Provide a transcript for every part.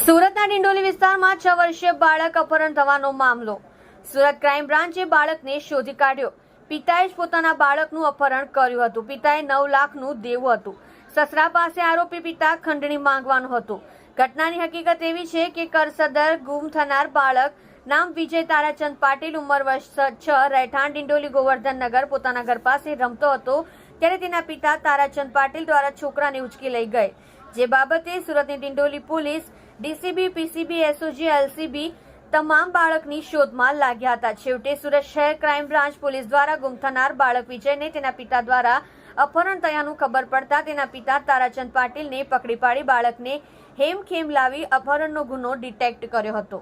સુરતના ડિંડોલી વિસ્તારમાં 6 વર્ષીય બાળક અપહરણ થવાનો મામલો. સુરત ક્રાઇમ બ્રાન્ચે બાળકને શોધી કાઢ્યો. પિતાએ જ પોતાના બાળકનું અપહરણ કર્યું હતું. પિતાએ 9 લાખનું દેવું હતું. સસરા પાસે આરોપી પિતા ખંડણી માંગવાનું હતું. ઘટનાની હકીકત એવી છે કે કરસદર ગુમ થનાર બાળક નામ વિજય તારાચંદ પાટીલ, ઉંમર વર્ષ 6, રહેઠાણ ડિંડોલી ગોવર્ધન નગર પોતાના ઘર પાસે રમતો હતો ત્યારે તેના પિતા તારાચંદ પાટીલ દ્વારા છોકરાને ઉચકી લઈ ગઈ. જે બાબતે સુરતની Dindoli police, DCB, PCB, SOG, LCB તમામ બાળકની શોધમાં લાગ્યા હતા. છેવટે સુરત શહેર ક્રાઇમ બ્રાન્ચ પોલીસ દ્વારા ગુમ થનાર બાળક વિજયને તેના પિતા દ્વારા અપહરણ થયાનું ખબર પડતા તેના પિતા તારાચંદ પાટીલને પકડી પાડી બાળકને હેમખેમ લાવી અપહરણનો ગુનો ડિટેક્ટ કર્યો હતો.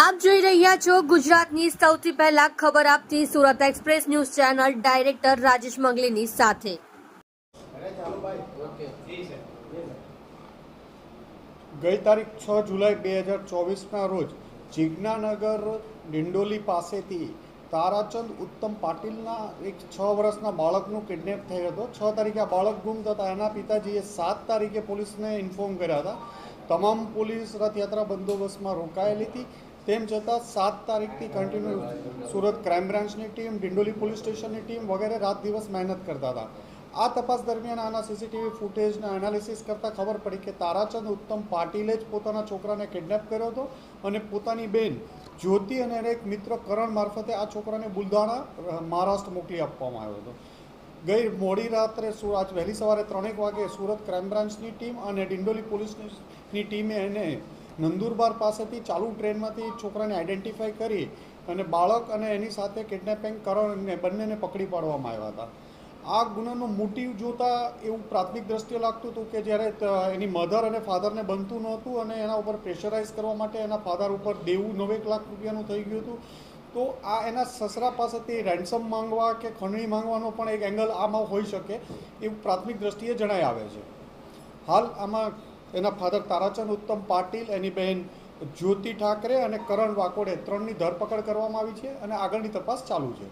આપ જોઈ રહ્યા છો ગુજરાતની સૌથી પહેલા ખબર આપતી Surat express news channel director Rajesh મંગલીની સાથે. ગઈ તારીખ 6 જુલાઈ 2024ના રોજ જીજ્ઞાનગર ડિંડોલી પાસેથી તારાચંદ ઉત્તમ પાટીલના એક 6 વર્ષના બાળકનું કિડનેપ થયો હતો. 6 તારીખે આ બાળક ગુમ થતા એના પિતાજીએ 7 તારીખે પોલીસને ઇન્ફોર્મ કર્યા હતા. તમામ પોલીસ રથયાત્રા બંદોબસ્તમાં રોકાયેલી હતી. તેમ છતાં 7 તારીખથી કન્ટિન્યુ સુરત ક્રાઇમ બ્રાન્ચની ટીમ, ડિંડોલી પોલીસ સ્ટેશનની ટીમ વગેરે રાત દિવસ મહેનત કરતા હતા. આ તપાસ દરમિયાન આના સીસીટીવી ફૂટેજના એનાલિસિસ કરતાં ખબર પડી કે તારાચંદ ઉત્તમ પાટીલે જ પોતાના છોકરાને કિડનેપ કર્યો હતો અને પોતાની બેન જ્યોતિ અને એક મિત્ર કરણ મારફતે આ છોકરાને બુલધાણા મહારાષ્ટ્ર મોકલી આપવામાં આવ્યો હતો. ગઈ મોડી રાત્રે આજ વહેલી સવારે 3 વાગે સુરત ક્રાઇમ બ્રાન્ચની ટીમ અને ડિંડોલી પોલીસની ટીમે એને નંદુરબાર પાસેથી ચાલુ ટ્રેનમાંથી છોકરાને આઈડેન્ટિફાઈ કરી અને બાળક અને એની સાથે કિડનેપિંગ કરણ બંનેને પકડી પાડવામાં આવ્યા હતા. આ ગુનાનો મોટિવ જોતા એવું પ્રાથમિક દ્રષ્ટિએ લાગતું હતું કે જ્યારે એની મધર અને ફાધરને બનતું નહોતું અને એના ઉપર પ્રેશરાઇઝ કરવા માટે એના ફાધર ઉપર દેવું 9 લાખ રૂપિયાનું થઈ ગયું હતું. તો આ એના સસરા પાસેથી રેન્સમ માંગવા કે ખંડણી માંગવાનો પણ એક એંગલ આમાં હોઈ શકે એવું પ્રાથમિક દ્રષ્ટિએ જણાઈ આવે છે. હાલ આમાં એના ફાધર તારાચંદ ઉત્તમ પાટીલ, એની બહેન જ્યોતિ ઠાકરે અને કરણ વાકોડે 3ની ધરપકડ કરવામાં આવી છે અને આગળની તપાસ ચાલુ છે.